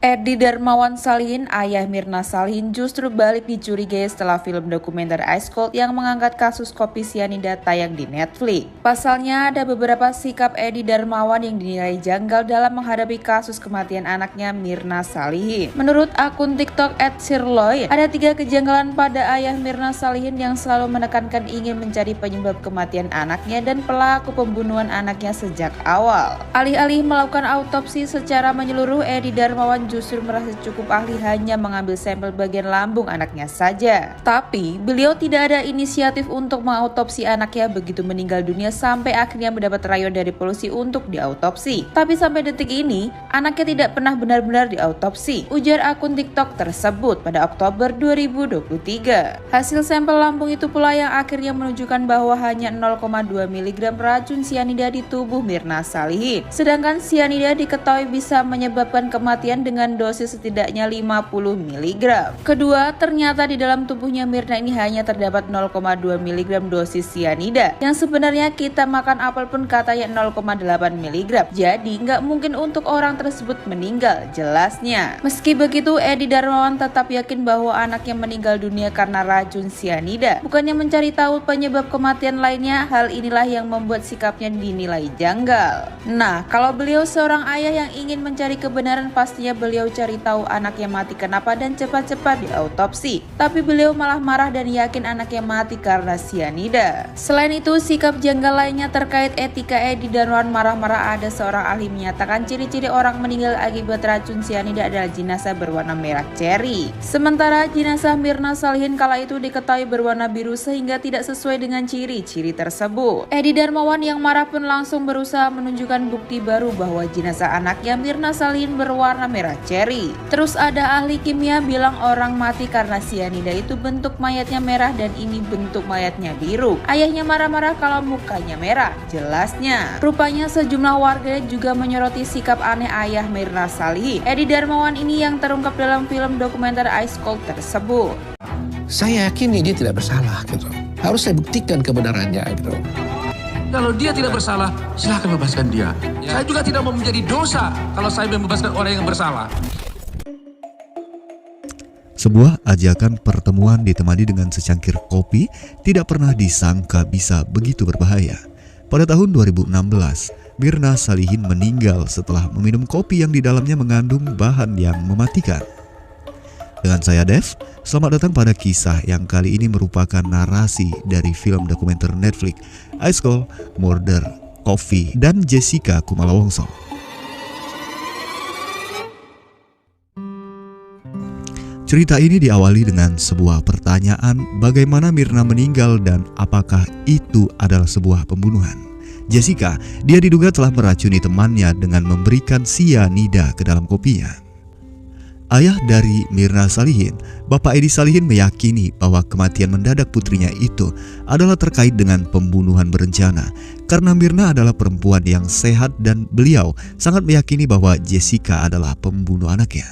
Edi Darmawan Salihin, ayah Mirna Salihin, justru balik dicurigai setelah film dokumenter Ice Cold yang mengangkat kasus kopi sianida tayang di Netflix. Pasalnya, ada beberapa sikap Edi Darmawan yang dinilai janggal dalam menghadapi kasus kematian anaknya Mirna Salihin. Menurut akun TikTok @sirloin, ada 3 kejanggalan pada ayah Mirna Salihin yang selalu menekankan ingin mencari penyebab kematian anaknya dan pelaku pembunuhan anaknya sejak awal. Alih-alih melakukan autopsi secara menyeluruh, Edi Darmawan justru merasa cukup ahli hanya mengambil sampel bagian lambung anaknya saja. Tapi, beliau tidak ada inisiatif untuk mengautopsi anaknya begitu meninggal dunia sampai akhirnya mendapat rayuan dari polisi untuk diautopsi. Tapi sampai detik ini, anaknya tidak pernah benar-benar diautopsi, ujar akun TikTok tersebut pada Oktober 2023. Hasil sampel lambung itu pula yang akhirnya menunjukkan bahwa hanya 0,2 mg racun sianida di tubuh Mirna Salihin. Sedangkan sianida diketahui bisa menyebabkan kematian dengan dosis setidaknya 50 mg. Kedua, ternyata di dalam tubuhnya Mirna ini hanya terdapat 0,2 mg dosis sianida, yang sebenarnya kita makan apel pun katanya 0,8 mg. Jadi nggak mungkin untuk orang tersebut meninggal, jelasnya. Meski begitu, Edi Darmawan tetap yakin bahwa anaknya meninggal dunia karena racun sianida, bukannya mencari tahu penyebab kematian lainnya. Hal inilah yang membuat sikapnya dinilai janggal. Nah, kalau beliau seorang ayah yang ingin mencari kebenaran, pastinya beliau cari tahu anaknya mati kenapa dan cepat-cepat diautopsi. Tapi beliau malah marah dan yakin anaknya mati karena sianida. Selain itu, sikap janggal lainnya terkait etika Edi Darmawan marah-marah. Ada seorang ahli menyatakan ciri-ciri orang meninggal akibat racun sianida adalah jenazah berwarna merah ceri. Sementara jenazah Mirna Salihin kala itu diketahui berwarna biru sehingga tidak sesuai dengan ciri-ciri tersebut. Edi Darmawan yang marah pun langsung berusaha menunjukkan bukti baru bahwa jenazah anaknya Mirna Salihin berwarna merah ceri. Terus ada ahli kimia bilang orang mati karena sianida itu bentuk mayatnya merah dan ini bentuk mayatnya biru. Ayahnya marah-marah kalau mukanya merah, jelasnya. Rupanya sejumlah warga juga menyoroti sikap aneh ayah Mirna Salihin, Edi Darmawan ini yang terungkap dalam film dokumenter Ice Cold tersebut. Saya yakin dia tidak bersalah gitu. Harus saya buktikan kebenarannya gitu. Kalau dia tidak bersalah, silahkan bebaskan dia. Saya juga tidak mau menjadi dosa kalau saya membebaskan orang yang bersalah. Sebuah ajakan pertemuan ditemani dengan secangkir kopi tidak pernah disangka bisa begitu berbahaya. Pada tahun 2016, Mirna Salihin meninggal setelah meminum kopi yang di dalamnya mengandung bahan yang mematikan. Dengan saya Dev, selamat datang pada kisah yang kali ini merupakan narasi dari film dokumenter Netflix Ice Cold, Murder, Coffee, dan Jessica Kumala Wongso. Cerita ini diawali dengan sebuah pertanyaan, bagaimana Mirna meninggal dan apakah itu adalah sebuah pembunuhan. Jessica, dia diduga telah meracuni temannya dengan memberikan sianida ke dalam kopinya. Ayah dari Mirna Salihin, Bapak Edi Salihin meyakini bahwa kematian mendadak putrinya itu adalah terkait dengan pembunuhan berencana karena Mirna adalah perempuan yang sehat dan beliau sangat meyakini bahwa Jessica adalah pembunuh anaknya.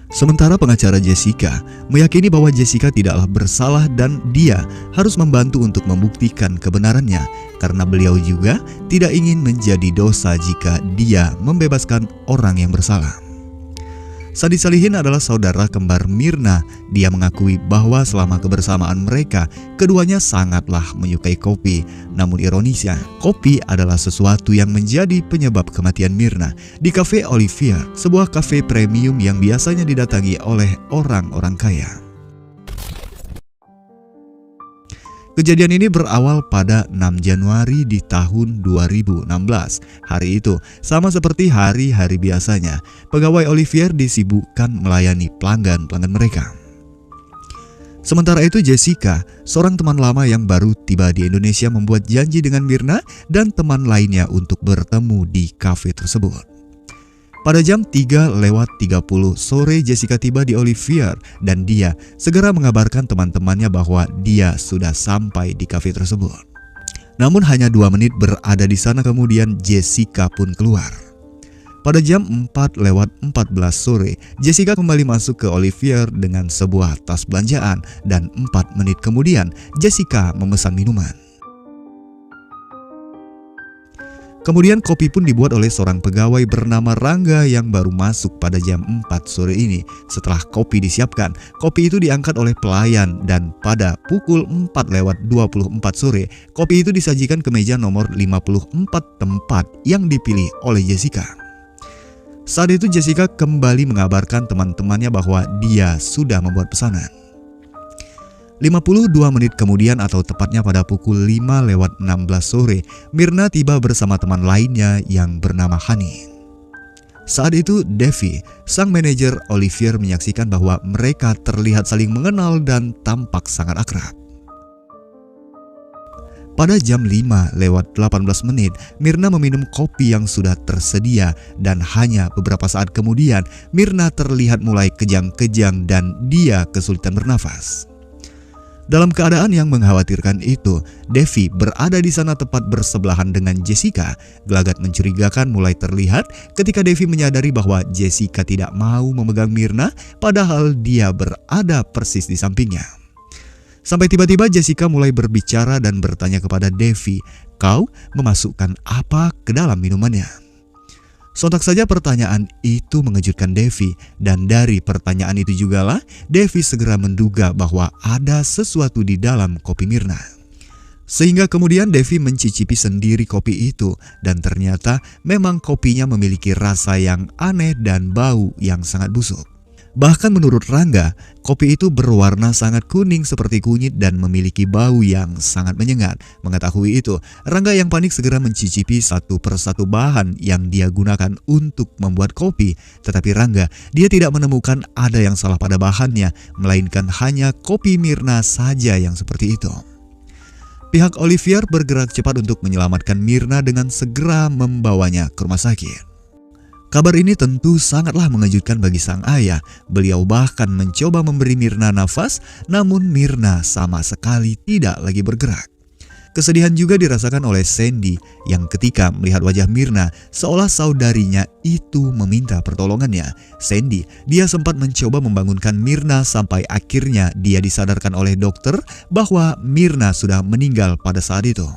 Sementara pengacara Jessica meyakini bahwa Jessica tidaklah bersalah dan dia harus membantu untuk membuktikan kebenarannya karena beliau juga tidak ingin menjadi dosa jika dia membebaskan orang yang bersalah. Sadi Salihin adalah saudara kembar Mirna. Dia mengakui bahwa selama kebersamaan mereka, keduanya sangatlah menyukai kopi. Namun ironisnya, kopi adalah sesuatu yang menjadi penyebab kematian Mirna di Cafe Olivier, sebuah kafe premium yang biasanya didatangi oleh orang-orang kaya. Kejadian ini berawal pada 6 Januari di tahun 2016. Hari itu, sama seperti hari-hari biasanya, pegawai Olivier disibukkan melayani pelanggan-pelanggan mereka. Sementara itu Jessica, seorang teman lama yang baru tiba di Indonesia, membuat janji dengan Mirna dan teman lainnya untuk bertemu di kafe tersebut. Pada jam 3:30 sore Jessica tiba di Olivier dan dia segera mengabarkan teman-temannya bahwa dia sudah sampai di kafe tersebut. Namun hanya 2 menit berada di sana kemudian Jessica pun keluar. Pada jam 4:14 sore Jessica kembali masuk ke Olivier dengan sebuah tas belanjaan dan 4 menit kemudian Jessica memesan minuman. Kemudian kopi pun dibuat oleh seorang pegawai bernama Rangga yang baru masuk pada jam 4 sore ini. Setelah kopi disiapkan, kopi itu diangkat oleh pelayan dan pada pukul 4:24 sore, kopi itu disajikan ke meja nomor 54 tempat yang dipilih oleh Jessica. Saat itu Jessica kembali mengabarkan teman-temannya bahwa dia sudah membuat pesanan. 52 menit kemudian atau tepatnya pada pukul 5:16 sore, Myrna tiba bersama teman lainnya yang bernama Hani. Saat itu Devi, sang manajer Olivier, menyaksikan bahwa mereka terlihat saling mengenal dan tampak sangat akrab. Pada jam 5:18 menit, Myrna meminum kopi yang sudah tersedia dan hanya beberapa saat kemudian Myrna terlihat mulai kejang-kejang dan dia kesulitan bernafas. Dalam keadaan yang mengkhawatirkan itu, Devi berada di sana tepat bersebelahan dengan Jessica. Gelagat mencurigakan mulai terlihat ketika Devi menyadari bahwa Jessica tidak mau memegang Myrna, padahal dia berada persis di sampingnya. Sampai tiba-tiba Jessica mulai berbicara dan bertanya kepada Devi, "Kau memasukkan apa ke dalam minumannya?" Sontak saja pertanyaan itu mengejutkan Devi, dan dari pertanyaan itu jugalah Devi segera menduga bahwa ada sesuatu di dalam kopi Myrna. Sehingga kemudian Devi mencicipi sendiri kopi itu dan ternyata memang kopinya memiliki rasa yang aneh dan bau yang sangat busuk. Bahkan menurut Rangga, kopi itu berwarna sangat kuning seperti kunyit dan memiliki bau yang sangat menyengat. Mengetahui itu, Rangga yang panik segera mencicipi satu persatu bahan yang dia gunakan untuk membuat kopi. Tetapi Rangga, dia tidak menemukan ada yang salah pada bahannya, melainkan hanya kopi Myrna saja yang seperti itu. Pihak Olivier bergerak cepat untuk menyelamatkan Myrna dengan segera membawanya ke rumah sakit. Kabar ini tentu sangatlah mengejutkan bagi sang ayah. Beliau bahkan mencoba memberi Myrna nafas, namun Myrna sama sekali tidak lagi bergerak. Kesedihan juga dirasakan oleh Sandy yang ketika melihat wajah Myrna seolah saudarinya itu meminta pertolongannya. Sandy, dia sempat mencoba membangunkan Myrna sampai akhirnya dia disadarkan oleh dokter bahwa Myrna sudah meninggal pada saat itu.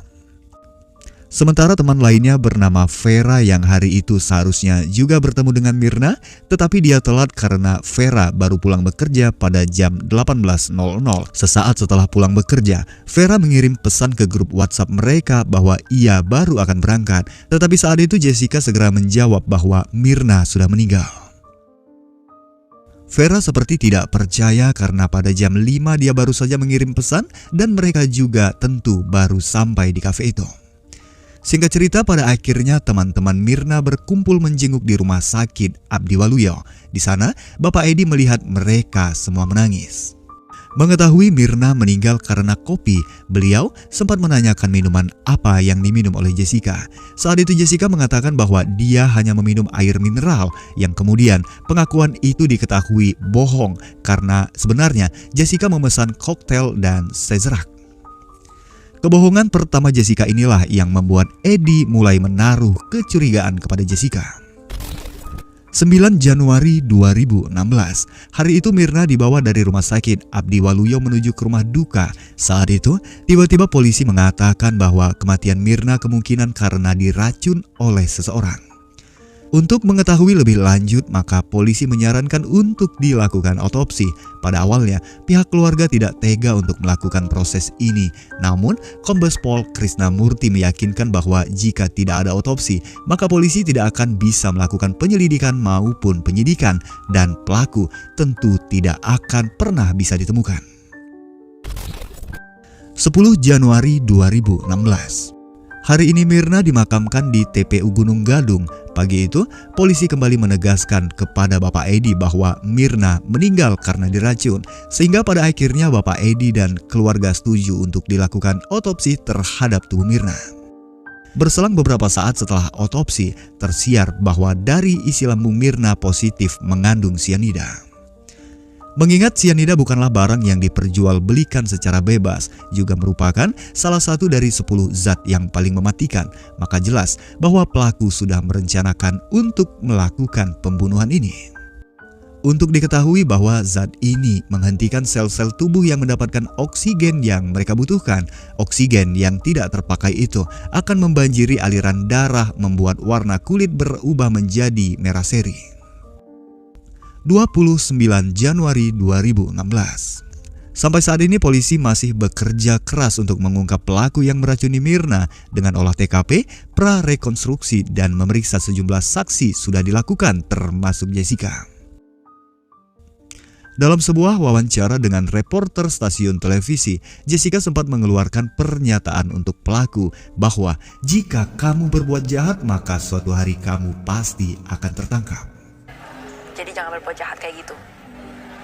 Sementara teman lainnya bernama Vera yang hari itu seharusnya juga bertemu dengan Myrna, tetapi dia telat karena Vera baru pulang bekerja pada jam 18.00. Sesaat setelah pulang bekerja, Vera mengirim pesan ke grup WhatsApp mereka bahwa ia baru akan berangkat. Tetapi saat itu Jessica segera menjawab bahwa Myrna sudah meninggal. Vera seperti tidak percaya karena pada jam 5 dia baru saja mengirim pesan dan mereka juga tentu baru sampai di kafe itu. Singkat cerita, pada akhirnya teman-teman Myrna berkumpul menjenguk di rumah sakit Abdiwaluyo. Di sana, Bapak Edi melihat mereka semua menangis. Mengetahui Myrna meninggal karena kopi, beliau sempat menanyakan minuman apa yang diminum oleh Jessica. Saat itu Jessica mengatakan bahwa dia hanya meminum air mineral, yang kemudian pengakuan itu diketahui bohong karena sebenarnya Jessica memesan koktail dan sazerac. Kebohongan pertama Jessica inilah yang membuat Edi mulai menaruh kecurigaan kepada Jessica. 9 Januari 2016, hari itu Myrna dibawa dari rumah sakit Abdiwaluyo menuju ke rumah duka. Saat itu, tiba-tiba polisi mengatakan bahwa kematian Myrna kemungkinan karena diracun oleh seseorang. Untuk mengetahui lebih lanjut, maka polisi menyarankan untuk dilakukan otopsi. Pada awalnya, pihak keluarga tidak tega untuk melakukan proses ini. Namun, Kombes Pol Krisnamurti meyakinkan bahwa jika tidak ada otopsi, maka polisi tidak akan bisa melakukan penyelidikan maupun penyidikan, dan pelaku tentu tidak akan pernah bisa ditemukan. 10 Januari 2016. Hari ini Myrna dimakamkan di TPU Gunung Gadung. Pagi itu, polisi kembali menegaskan kepada Bapak Edi bahwa Myrna meninggal karena diracun. Sehingga pada akhirnya Bapak Edi dan keluarga setuju untuk dilakukan otopsi terhadap tubuh Myrna. Berselang beberapa saat setelah otopsi, tersiar bahwa dari isi lambung Myrna positif mengandung sianida. Mengingat sianida bukanlah barang yang diperjualbelikan secara bebas, juga merupakan salah satu dari 10 zat yang paling mematikan, maka jelas bahwa pelaku sudah merencanakan untuk melakukan pembunuhan ini. Untuk diketahui bahwa zat ini menghentikan sel-sel tubuh yang mendapatkan oksigen yang mereka butuhkan. Oksigen yang tidak terpakai itu akan membanjiri aliran darah, membuat warna kulit berubah menjadi merah seri. 29 Januari 2016. Sampai saat ini polisi masih bekerja keras untuk mengungkap pelaku yang meracuni Mirna dengan olah TKP, prarekonstruksi, dan memeriksa sejumlah saksi sudah dilakukan termasuk Jessica. Dalam sebuah wawancara dengan reporter stasiun televisi, Jessica sempat mengeluarkan pernyataan untuk pelaku bahwa jika kamu berbuat jahat maka suatu hari kamu pasti akan tertangkap. Jadi jangan berbuat jahat kayak gitu.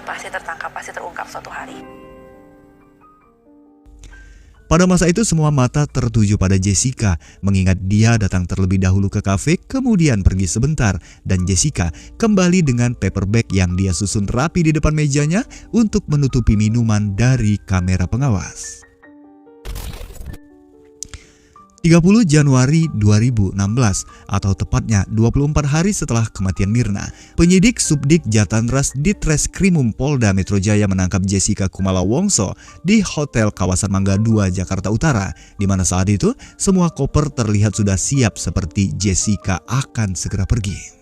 Pasti tertangkap, pasti terungkap suatu hari. Pada masa itu semua mata tertuju pada Jessica, mengingat dia datang terlebih dahulu ke kafe, kemudian pergi sebentar, dan Jessica kembali dengan paper bag yang dia susun rapi di depan mejanya untuk menutupi minuman dari kamera pengawas. 30 Januari 2016 atau tepatnya 24 hari setelah kematian Mirna, penyidik Subdik Jatanras Ditreskrimum Polda Metro Jaya menangkap Jessica Kumala Wongso di hotel kawasan Mangga 2 Jakarta Utara, di mana saat itu semua koper terlihat sudah siap seperti Jessica akan segera pergi.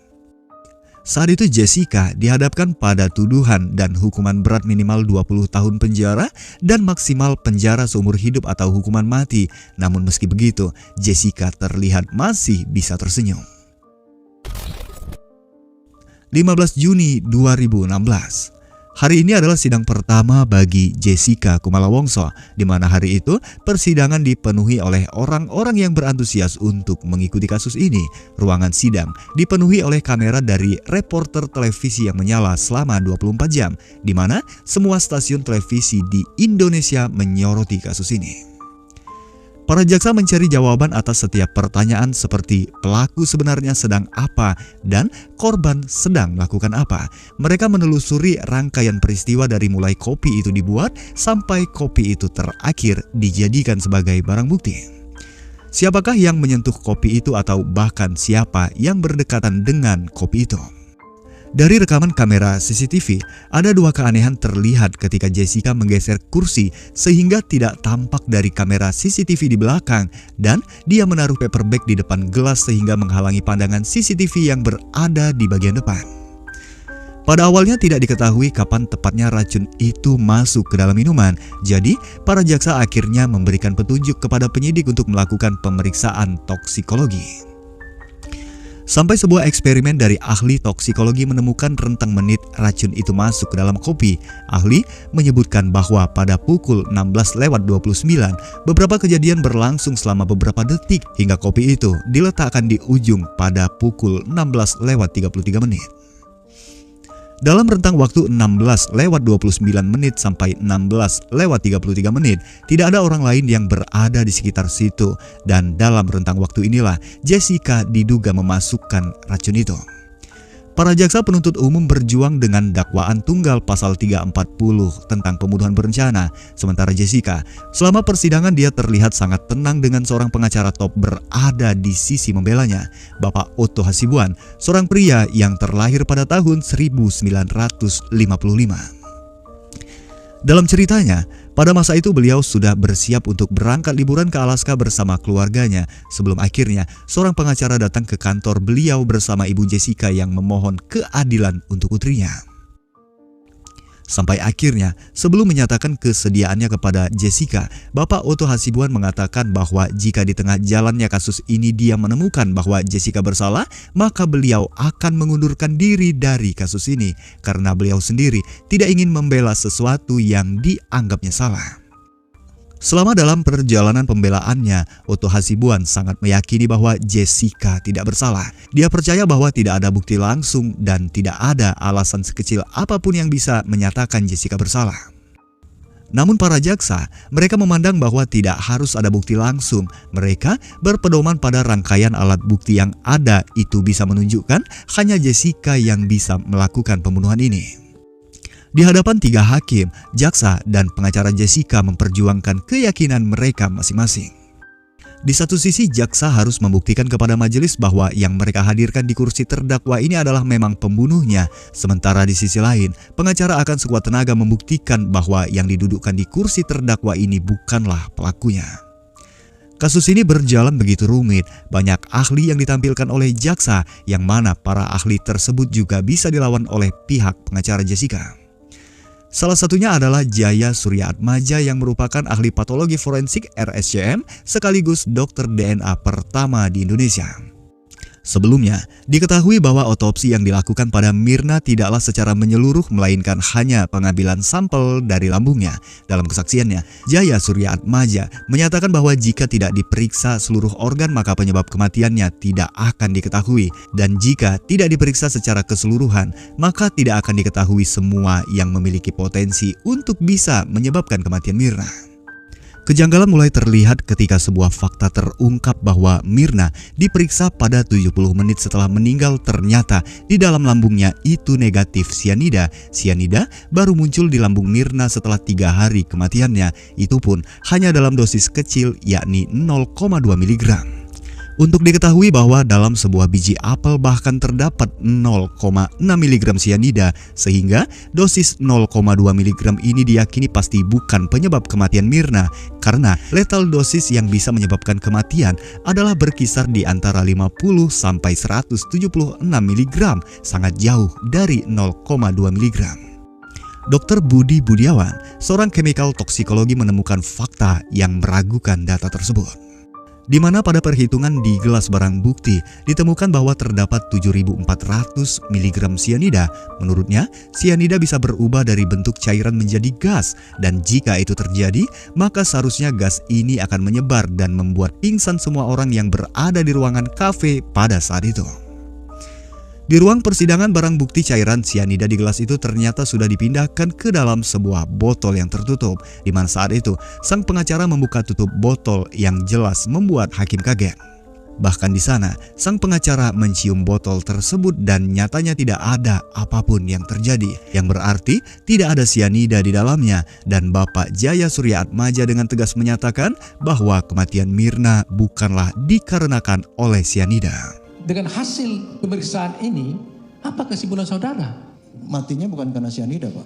Saat itu Jessica dihadapkan pada tuduhan dan hukuman berat minimal 20 tahun penjara dan maksimal penjara seumur hidup atau hukuman mati. Namun meski begitu, Jessica terlihat masih bisa tersenyum. 15 Juni 2016. Hari ini adalah sidang pertama bagi Jessica Kumala Wongso, di mana hari itu persidangan dipenuhi oleh orang-orang yang berantusias untuk mengikuti kasus ini. Ruangan sidang dipenuhi oleh kamera dari reporter televisi yang menyala selama 24 jam, di mana semua stasiun televisi di Indonesia menyoroti kasus ini. Para jaksa mencari jawaban atas setiap pertanyaan seperti pelaku sebenarnya sedang apa dan korban sedang melakukan apa. Mereka menelusuri rangkaian peristiwa dari mulai kopi itu dibuat sampai kopi itu terakhir dijadikan sebagai barang bukti. Siapakah yang menyentuh kopi itu atau bahkan siapa yang berdekatan dengan kopi itu? Dari rekaman kamera CCTV, ada dua keanehan terlihat ketika Jessica menggeser kursi sehingga tidak tampak dari kamera CCTV di belakang, dan dia menaruh paper bag di depan gelas sehingga menghalangi pandangan CCTV yang berada di bagian depan. Pada awalnya tidak diketahui kapan tepatnya racun itu masuk ke dalam minuman, jadi para jaksa akhirnya memberikan petunjuk kepada penyidik untuk melakukan pemeriksaan toksikologi. Sampai sebuah eksperimen dari ahli toksikologi menemukan rentang menit racun itu masuk ke dalam kopi. Ahli menyebutkan bahwa pada pukul 16:29, beberapa kejadian berlangsung selama beberapa detik hingga kopi itu diletakkan di ujung pada pukul 16:33 menit. Dalam rentang waktu 16:29 menit sampai 16:33 menit, tidak ada orang lain yang berada di sekitar situ, dan dalam rentang waktu inilah Jessica diduga memasukkan racun itu. Para jaksa penuntut umum berjuang dengan dakwaan tunggal pasal 340 tentang pembunuhan berencana. Sementara Jessica, selama persidangan dia terlihat sangat tenang dengan seorang pengacara top berada di sisi membelanya, Bapak Otto Hasibuan, seorang pria yang terlahir pada tahun 1955. Dalam ceritanya, pada masa itu beliau sudah bersiap untuk berangkat liburan ke Alaska bersama keluarganya sebelum akhirnya seorang pengacara datang ke kantor beliau bersama ibu Jessica yang memohon keadilan untuk putrinya. Sampai akhirnya, sebelum menyatakan kesediaannya kepada Jessica, Bapak Otto Hasibuan mengatakan bahwa jika di tengah jalannya kasus ini dia menemukan bahwa Jessica bersalah, maka beliau akan mengundurkan diri dari kasus ini karena beliau sendiri tidak ingin membela sesuatu yang dianggapnya salah. Selama dalam perjalanan pembelaannya, Otto Hasibuan sangat meyakini bahwa Jessica tidak bersalah. Dia percaya bahwa tidak ada bukti langsung dan tidak ada alasan sekecil apapun yang bisa menyatakan Jessica bersalah. Namun para jaksa, mereka memandang bahwa tidak harus ada bukti langsung. Mereka berpedoman pada rangkaian alat bukti yang ada itu bisa menunjukkan hanya Jessica yang bisa melakukan pembunuhan ini. Di hadapan 3 hakim, jaksa dan pengacara Jessica memperjuangkan keyakinan mereka masing-masing. Di satu sisi, jaksa harus membuktikan kepada majelis bahwa yang mereka hadirkan di kursi terdakwa ini adalah memang pembunuhnya. Sementara di sisi lain, pengacara akan sekuat tenaga membuktikan bahwa yang didudukkan di kursi terdakwa ini bukanlah pelakunya. Kasus ini berjalan begitu rumit, banyak ahli yang ditampilkan oleh jaksa, yang mana para ahli tersebut juga bisa dilawan oleh pihak pengacara Jessica. Salah satunya adalah Jaya Suryaatmaja yang merupakan ahli patologi forensik RSCM sekaligus dokter DNA pertama di Indonesia. Sebelumnya, diketahui bahwa otopsi yang dilakukan pada Mirna tidaklah secara menyeluruh melainkan hanya pengambilan sampel dari lambungnya. Dalam kesaksiannya, Jaya Suryaatmaja menyatakan bahwa jika tidak diperiksa seluruh organ maka penyebab kematiannya tidak akan diketahui. Dan jika tidak diperiksa secara keseluruhan, maka tidak akan diketahui semua yang memiliki potensi untuk bisa menyebabkan kematian Mirna. Kejanggalan mulai terlihat ketika sebuah fakta terungkap bahwa Mirna diperiksa pada 70 menit setelah meninggal, ternyata di dalam lambungnya itu negatif sianida. Sianida baru muncul di lambung Mirna setelah 3 hari kematiannya, itu pun hanya dalam dosis kecil yakni 0,2 mg. Untuk diketahui bahwa dalam sebuah biji apel bahkan terdapat 0,6 mg sianida, sehingga dosis 0,2 mg ini diyakini pasti bukan penyebab kematian Mirna, karena lethal dosis yang bisa menyebabkan kematian adalah berkisar di antara 50 sampai 176 mg, sangat jauh dari 0,2 mg. Dr. Budi Budiawan, seorang chemical toksikologi, menemukan fakta yang meragukan data tersebut, di mana pada perhitungan di gelas barang bukti ditemukan bahwa terdapat 7.400 mg sianida. Menurutnya, sianida bisa berubah dari bentuk cairan menjadi gas, dan jika itu terjadi, maka seharusnya gas ini akan menyebar dan membuat pingsan semua orang yang berada di ruangan kafe pada saat itu. Di ruang persidangan, barang bukti cairan sianida di gelas itu ternyata sudah dipindahkan ke dalam sebuah botol yang tertutup, di mana saat itu sang pengacara membuka tutup botol yang jelas membuat hakim kaget. Bahkan di sana, sang pengacara mencium botol tersebut dan nyatanya tidak ada apapun yang terjadi, yang berarti tidak ada sianida di dalamnya. Dan Bapak Jaya Suryaatmaja dengan tegas menyatakan bahwa kematian Mirna bukanlah dikarenakan oleh sianida. Dengan hasil pemeriksaan ini, apa kesimpulan saudara? Matinya bukan karena sianida, Pak.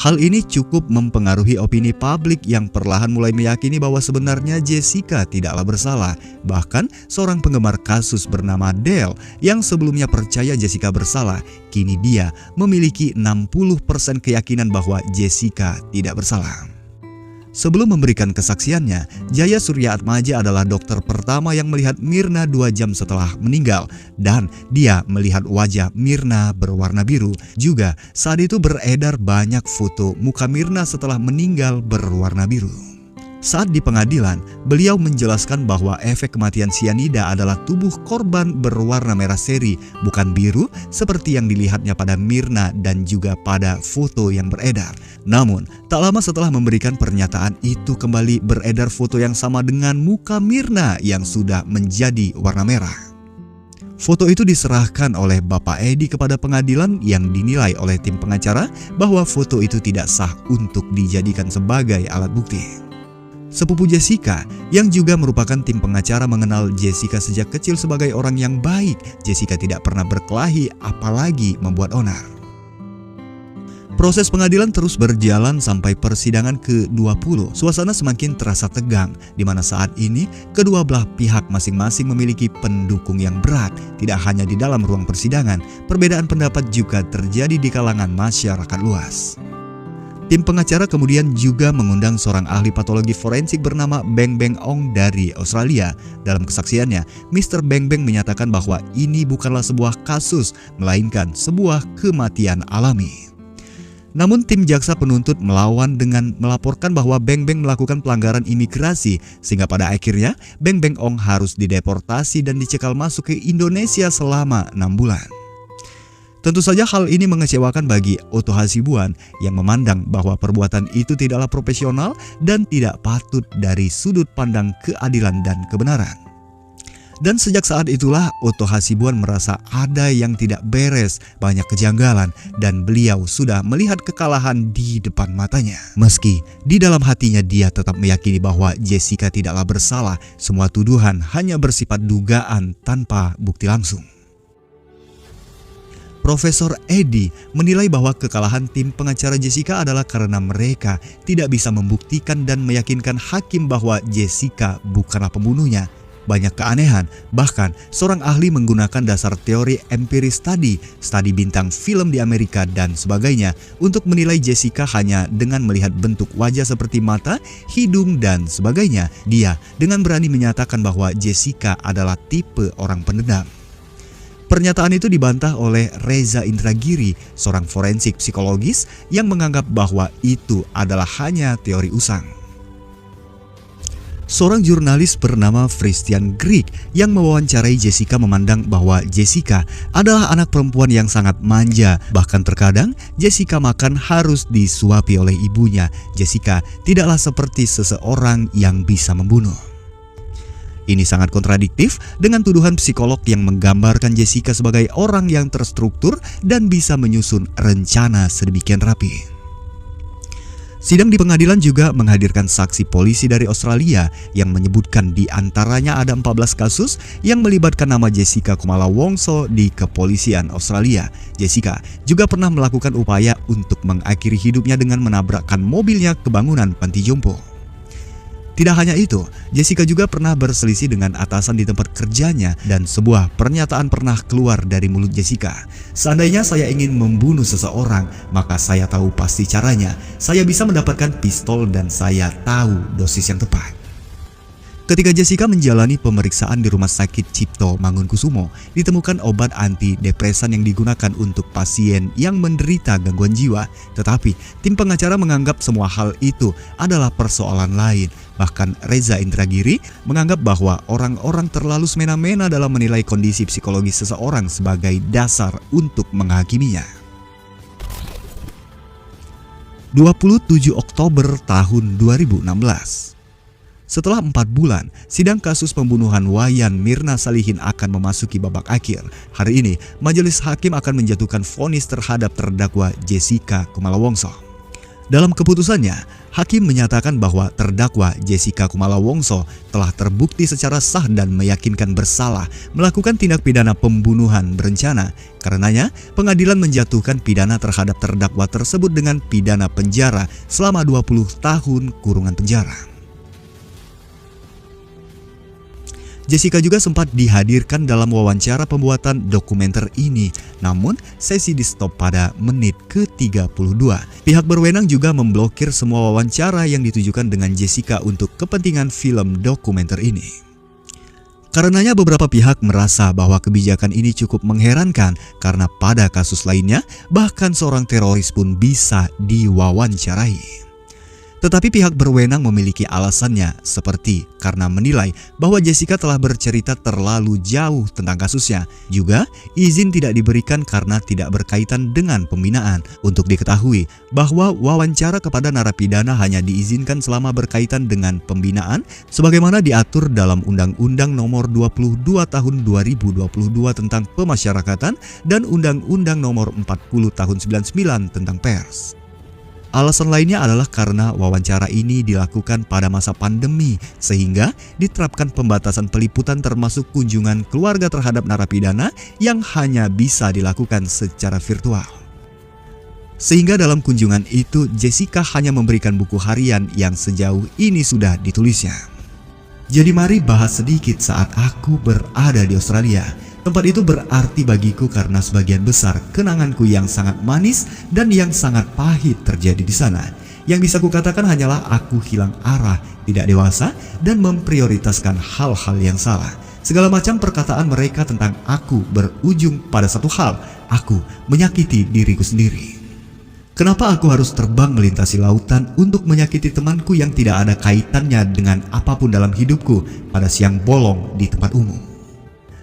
Hal ini cukup mempengaruhi opini publik yang perlahan mulai meyakini bahwa sebenarnya Jessica tidaklah bersalah. Bahkan seorang penggemar kasus bernama Del yang sebelumnya percaya Jessica bersalah, kini dia memiliki 60% keyakinan bahwa Jessica tidak bersalah. Sebelum memberikan kesaksiannya, Jaya Suryaatmaja adalah dokter pertama yang melihat Mirna 2 jam setelah meninggal, dan dia melihat wajah Mirna berwarna biru. Juga saat itu beredar banyak foto muka Mirna setelah meninggal berwarna biru. Saat di pengadilan, beliau menjelaskan bahwa efek kematian sianida adalah tubuh korban berwarna merah seri, bukan biru seperti yang dilihatnya pada Mirna dan juga pada foto yang beredar. Namun, tak lama setelah memberikan pernyataan itu, kembali beredar foto yang sama dengan muka Mirna yang sudah menjadi warna merah. Foto itu diserahkan oleh Bapak Edi kepada pengadilan yang dinilai oleh tim pengacara bahwa foto itu tidak sah untuk dijadikan sebagai alat bukti. Sepupu Jessica, yang juga merupakan tim pengacara, mengenal Jessica sejak kecil sebagai orang yang baik. Jessica tidak pernah berkelahi, apalagi membuat onar. Proses pengadilan terus berjalan sampai persidangan ke-20. Suasana semakin terasa tegang, di mana saat ini kedua belah pihak masing-masing memiliki pendukung yang berat. Tidak hanya di dalam ruang persidangan, perbedaan pendapat juga terjadi di kalangan masyarakat luas. Tim pengacara kemudian juga mengundang seorang ahli patologi forensik bernama Beng Beng Ong dari Australia. Dalam kesaksiannya, Mr. Beng Beng menyatakan bahwa ini bukanlah sebuah kasus, melainkan sebuah kematian alami. Namun tim jaksa penuntut melawan dengan melaporkan bahwa Beng Beng melakukan pelanggaran imigrasi, sehingga pada akhirnya Beng Beng Ong harus dideportasi dan dicekal masuk ke Indonesia selama 6 bulan. Tentu saja hal ini mengecewakan bagi Otto Hasibuan yang memandang bahwa perbuatan itu tidaklah profesional dan tidak patut dari sudut pandang keadilan dan kebenaran. Dan sejak saat itulah Otto Hasibuan merasa ada yang tidak beres, banyak kejanggalan, dan beliau sudah melihat kekalahan di depan matanya. Meski di dalam hatinya dia tetap meyakini bahwa Jessica tidaklah bersalah, semua tuduhan hanya bersifat dugaan tanpa bukti langsung. Profesor Eddie menilai bahwa kekalahan tim pengacara Jessica adalah karena mereka tidak bisa membuktikan dan meyakinkan hakim bahwa Jessica bukanlah pembunuhnya. Banyak keanehan, bahkan seorang ahli menggunakan dasar teori empiris studi bintang film di Amerika dan sebagainya untuk menilai Jessica hanya dengan melihat bentuk wajah seperti mata, hidung dan sebagainya. Dia dengan berani menyatakan bahwa Jessica adalah tipe orang pendendam. Pernyataan itu dibantah oleh Reza Indragiri, seorang forensik psikologis yang menganggap bahwa itu adalah hanya teori usang. Seorang jurnalis bernama Christian Grigg yang mewawancarai Jessica memandang bahwa Jessica adalah anak perempuan yang sangat manja. Bahkan terkadang Jessica makan harus disuapi oleh ibunya. Jessica tidaklah seperti seseorang yang bisa membunuh. Ini sangat kontradiktif dengan tuduhan psikolog yang menggambarkan Jessica sebagai orang yang terstruktur dan bisa menyusun rencana sedemikian rapi. Sidang di pengadilan juga menghadirkan saksi polisi dari Australia yang menyebutkan di antaranya ada 14 kasus yang melibatkan nama Jessica Kumala Wongso di kepolisian Australia. Jessica juga pernah melakukan upaya untuk mengakhiri hidupnya dengan menabrakkan mobilnya ke bangunan panti jompo. Tidak hanya itu, Jessica juga pernah berselisih dengan atasan di tempat kerjanya dan sebuah pernyataan pernah keluar dari mulut Jessica. Seandainya saya ingin membunuh seseorang, maka saya tahu pasti caranya. Saya bisa mendapatkan pistol dan saya tahu dosis yang tepat. Ketika Jessica menjalani pemeriksaan di Rumah Sakit Cipto Mangunkusumo, ditemukan obat antidepresan yang digunakan untuk pasien yang menderita gangguan jiwa. Tetapi tim pengacara menganggap semua hal itu adalah persoalan lain. Bahkan Reza Indragiri menganggap bahwa orang-orang terlalu semena-mena dalam menilai kondisi psikologis seseorang sebagai dasar untuk menghakiminya. 27 Oktober tahun 2016. Setelah 4 bulan, sidang kasus pembunuhan Wayan Mirna Salihin akan memasuki babak akhir. Hari ini, majelis hakim akan menjatuhkan vonis terhadap terdakwa Jessica Kumala Wongso. Dalam keputusannya, hakim menyatakan bahwa terdakwa Jessica Kumala Wongso telah terbukti secara sah dan meyakinkan bersalah melakukan tindak pidana pembunuhan berencana. Karenanya, pengadilan menjatuhkan pidana terhadap terdakwa tersebut dengan pidana penjara selama 20 tahun kurungan penjara. Jessica juga sempat dihadirkan dalam wawancara pembuatan dokumenter ini, namun sesi di stop pada menit ke-32. Pihak berwenang juga memblokir semua wawancara yang ditujukan dengan Jessica untuk kepentingan film dokumenter ini. Karenanya beberapa pihak merasa bahwa kebijakan ini cukup mengherankan karena pada kasus lainnya bahkan seorang teroris pun bisa diwawancarai. Tetapi pihak berwenang memiliki alasannya, seperti karena menilai bahwa Jessica telah bercerita terlalu jauh tentang kasusnya. Juga, izin tidak diberikan karena tidak berkaitan dengan pembinaan. Untuk diketahui bahwa wawancara kepada narapidana hanya diizinkan selama berkaitan dengan pembinaan, sebagaimana diatur dalam Undang-Undang Nomor 22 Tahun 2022 tentang Pemasyarakatan dan Undang-Undang Nomor 40 Tahun 99 tentang Pers. Alasan lainnya adalah karena wawancara ini dilakukan pada masa pandemi sehingga diterapkan pembatasan peliputan termasuk kunjungan keluarga terhadap narapidana yang hanya bisa dilakukan secara virtual. Sehingga dalam kunjungan itu Jessica hanya memberikan buku harian yang sejauh ini sudah ditulisnya. Jadi mari bahas sedikit saat aku berada di Australia. Tempat itu berarti bagiku karena sebagian besar kenanganku yang sangat manis dan yang sangat pahit terjadi di sana. Yang bisa kukatakan hanyalah aku hilang arah, tidak dewasa, dan memprioritaskan hal-hal yang salah. Segala macam perkataan mereka tentang aku berujung pada satu hal, aku menyakiti diriku sendiri. Kenapa aku harus terbang melintasi lautan untuk menyakiti temanku yang tidak ada kaitannya dengan apapun dalam hidupku pada siang bolong di tempat umum?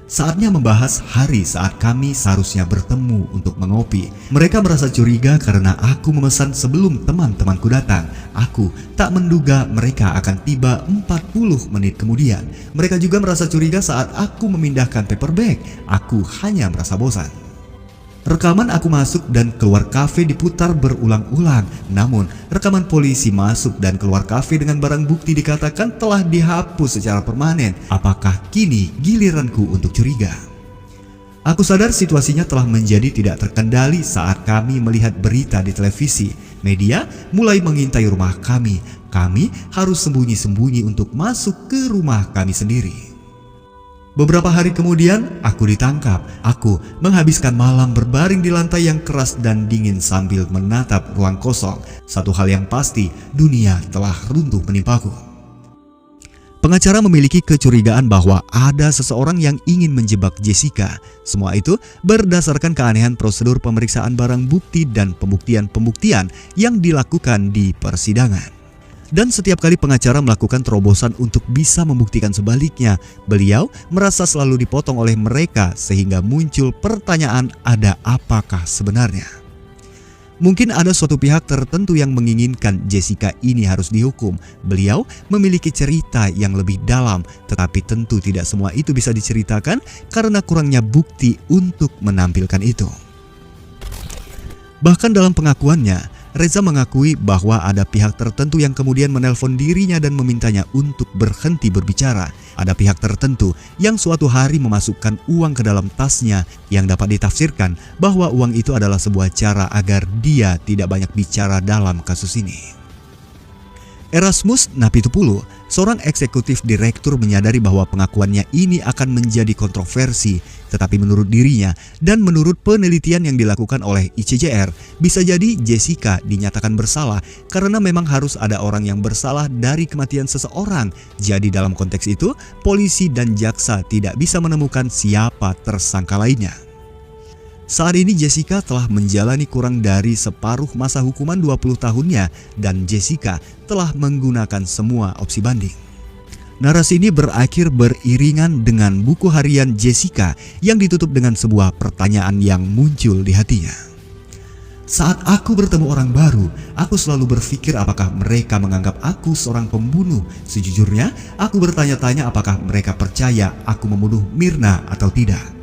Saatnya membahas hari saat kami seharusnya bertemu untuk mengopi. Mereka merasa curiga karena aku memesan sebelum teman-temanku datang. Aku tak menduga mereka akan tiba 40 menit kemudian. Mereka juga merasa curiga saat aku memindahkan paper bag. Aku hanya merasa bosan. Rekaman aku masuk dan keluar kafe diputar berulang-ulang. Namun, rekaman polisi masuk dan keluar kafe dengan barang bukti dikatakan telah dihapus secara permanen. Apakah kini giliranku untuk curiga? Aku sadar situasinya telah menjadi tidak terkendali saat kami melihat berita di televisi. Media mulai mengintai rumah kami. Kami harus sembunyi-sembunyi untuk masuk ke rumah kami sendiri. Beberapa hari kemudian, aku ditangkap. Aku menghabiskan malam berbaring di lantai yang keras dan dingin sambil menatap ruang kosong. Satu hal yang pasti, dunia telah runtuh menimpaku. Pengacara memiliki kecurigaan bahwa ada seseorang yang ingin menjebak Jessica. Semua itu berdasarkan keanehan prosedur pemeriksaan barang bukti dan pembuktian-pembuktian yang dilakukan di persidangan. Dan setiap kali pengacara melakukan terobosan untuk bisa membuktikan sebaliknya, beliau merasa selalu dipotong oleh mereka sehingga muncul pertanyaan, ada apakah sebenarnya? Mungkin ada suatu pihak tertentu yang menginginkan Jessica ini harus dihukum. Beliau memiliki cerita yang lebih dalam, tetapi tentu tidak semua itu bisa diceritakan karena kurangnya bukti untuk menampilkan itu. Bahkan dalam pengakuannya, Reza mengakui bahwa ada pihak tertentu yang kemudian menelpon dirinya dan memintanya untuk berhenti berbicara. Ada pihak tertentu yang suatu hari memasukkan uang ke dalam tasnya yang dapat ditafsirkan bahwa uang itu adalah sebuah cara agar dia tidak banyak bicara dalam kasus ini. Erasmus Napitupulu, seorang eksekutif direktur, menyadari bahwa pengakuannya ini akan menjadi kontroversi, tetapi menurut dirinya dan menurut penelitian yang dilakukan oleh ICJR, bisa jadi Jessica dinyatakan bersalah karena memang harus ada orang yang bersalah dari kematian seseorang. Jadi dalam konteks itu, polisi dan jaksa tidak bisa menemukan siapa tersangka lainnya. Saat ini Jessica telah menjalani kurang dari separuh masa hukuman 20 tahunnya dan Jessica telah menggunakan semua opsi banding. Narasi ini berakhir beriringan dengan buku harian Jessica yang ditutup dengan sebuah pertanyaan yang muncul di hatinya. Saat aku bertemu orang baru, aku selalu berpikir apakah mereka menganggap aku seorang pembunuh. Sejujurnya, aku bertanya-tanya apakah mereka percaya aku membunuh Myrna atau tidak.